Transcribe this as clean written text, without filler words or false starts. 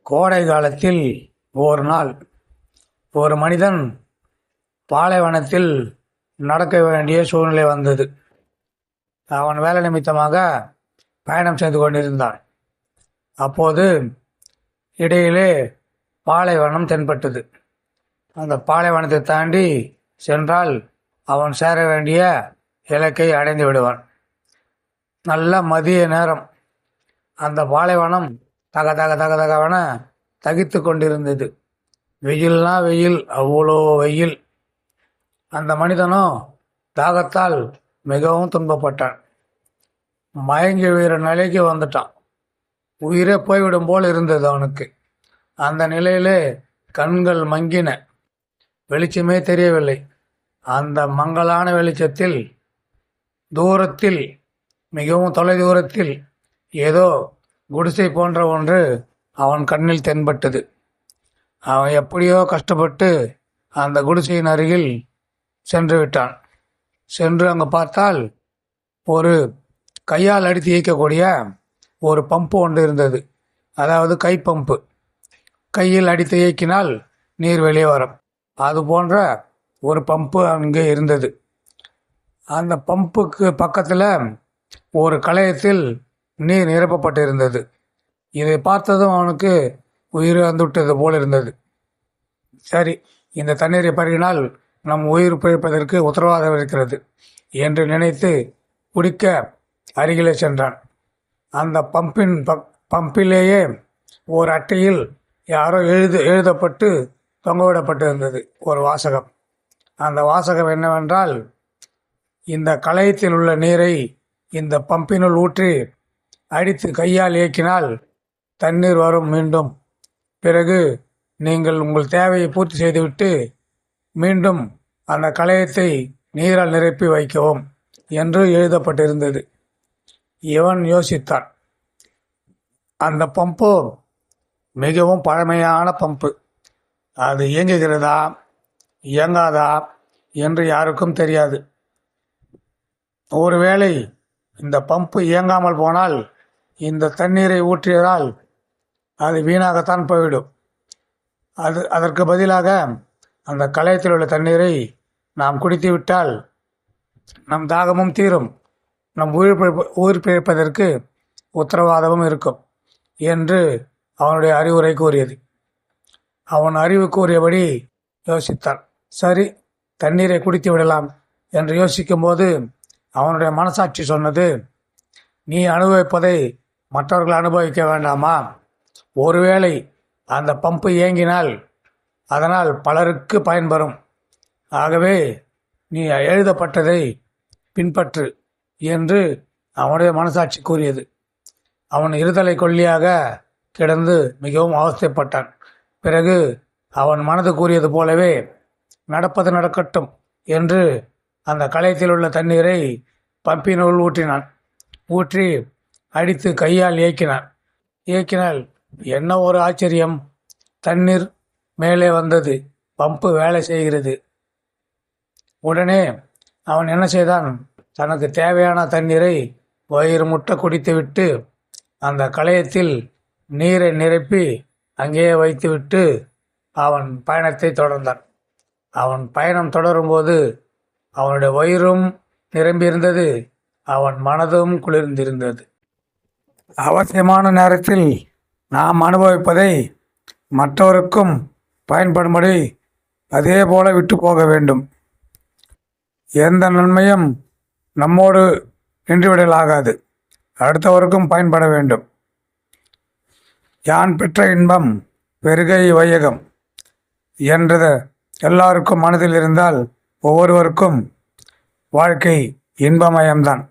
கோடை காலத்தில் ஒரு நாள் ஒரு மனிதன் பாலைவனத்தில் நடக்க வேண்டிய சூழ்நிலை வந்தது. அவன் வேலை நிமித்தமாக பயணம் செய்து கொண்டிருந்தான். அப்போது இடையிலே பாலைவனம் தென்பட்டது. அந்த பாலைவனத்தை தாண்டி சென்றால் அவன் சேர வேண்டிய இலக்கை அடைந்து விடுவான். நல்ல மதிய நேரம். அந்த பாலைவனம் தக தக தக தகவென தகித்து கொண்டிருந்தது. வெயில்னா வெயில், அவ்வளோ வெயில். அந்த மனிதனும் தாகத்தால் மிகவும் துன்பப்பட்டான். மயங்கி விழுற நிலைக்கு வந்துட்டான். உயிரே போய்விடும் போல் இருந்தது அவனுக்கு. அந்த நிலையிலே கண்கள் மங்கின. வெளிச்சமே தெரியவில்லை. அந்த மங்கலான வெளிச்சத்தில் தூரத்தில், மிகவும் தொலைதூரத்தில் ஏதோ குடிசை போன்ற ஒன்று அவன் கண்ணில் தென்பட்டது. அவன் எப்படியோ கஷ்டப்பட்டு அந்த குடிசையின் அருகில் சென்று விட்டான். சென்று அங்கே பார்த்தால் ஒரு கையால் அடித்து இயக்கக்கூடிய ஒரு பம்பு ஒன்று இருந்தது. அதாவது கை பம்பு. கையில் அடித்து இயக்கினால் நீர் வெளியே வரும். அது போன்ற ஒரு பம்பு அங்கே இருந்தது. அந்த பம்புக்கு பக்கத்தில் ஒரு கலயத்தில் நீர் நிரப்பப்பட்டு இருந்தது. இதை பார்த்ததும் அவனுக்கு உயிர் வந்துவிட்டது போல் இருந்தது. சரி, இந்த தண்ணீரை பருகினால் நம் உயிர் பிழைப்பதற்கு உத்தரவாதம் இருக்கிறது என்று நினைத்து குடிக்க அருகிலே சென்றான். அந்த பம்பிலேயே ஒரு அட்டையில் யாரோ எழுதப்பட்டு தொங்கவிடப்பட்டிருந்தது ஒரு வாசகம். அந்த வாசகம் என்னவென்றால், இந்த கலயத்தில் உள்ள நீரை இந்த பம்பினுள் ஊற்றி அடித்து கையால் இயக்கினால் தண்ணீர் வரும் மீண்டும். பிறகு நீங்கள் உங்கள் தேவையை பூர்த்தி செய்துவிட்டு மீண்டும் அந்த கலயத்தை நீரால் நிரப்பி வைக்கவும் என்று எழுதப்பட்டிருந்தது. இவன் யோசித்தான். அந்த பம்பு மிகவும் பழமையான பம்பு. அது இயங்குகிறதா இயங்காதா என்று யாருக்கும் தெரியாது. ஒருவேளை இந்த பம்பு இயங்காமல் போனால், இந்த தண்ணீரை ஊற்றியதால் அது வீணாகத்தான் போய்விடும். அதற்கு பதிலாக அந்த கலயத்தில் உள்ள தண்ணீரை நாம் குடித்து விட்டால் நம் தாகமும் தீரும், நம் உயிர் பிழைப்பதற்கு உத்தரவாதமும் இருக்கும் என்று அவனுடைய அறிவுரை கூறியது. அவன் அறிவு கூறியபடி யோசித்தான். சரி, தண்ணீரை குடித்து விடலாம் என்று யோசிக்கும் போது அவனுடைய மனசாட்சி சொன்னது, நீ அனுபவிப்பதை மற்றவர்கள் அனுபவிக்க வேண்டாமா? ஒருவேளை அந்த பம்பு இயங்கினால் அதனால் பலருக்கு பயன்பெறும். ஆகவே நீ எழுதப்பட்டதை பின்பற்று என்று அவனுடைய மனசாட்சி கூறியது. அவன் இருதலை கொல்லியாக கிடந்து மிகவும் அவஸ்தைப்பட்டான். பிறகு அவன் மனது கூறியது போலவே நடப்பது நடக்கட்டும் என்று அந்த கலயத்தில் உள்ள தண்ணீரை பம்பினுள் ஊற்றினான். ஊற்றி அடித்து கையால் இயக்கினால் என்ன ஒரு ஆச்சரியம்! தண்ணீர் மேலே வந்தது. பம்பு வேலை செய்கிறது. உடனே அவன் என்ன செய்தான்? தனக்கு தேவையான தண்ணீரை வயிறு முட்ட குடித்துவிட்டு அந்த கலயத்தில் நீரை நிரப்பி அங்கேயே வைத்துவிட்டு அவன் பயணத்தை தொடர்ந்தான். அவன் பயணம் தொடரும்போது அவனுடைய வயிறும் நிரம்பியிருந்தது, அவன் மனதும் குளிர்ந்திருந்தது. அவசியமான நேரத்தில் நாம் அனுபவிப்பதை மற்றவருக்கும் பயன்படும்படி அதே போல விட்டு போக வேண்டும். எந்த நன்மையும் நம்மோடு நின்றுவிடலாகாது, அடுத்தவருக்கும் பயன்பட வேண்டும். யான் பெற்ற இன்பம் பெருகை வையகம் என்றது எல்லாருக்கும் மனதில் இருந்தால் ஒவ்வொருவருக்கும் வாழ்க்கை இன்பமயம்தான்.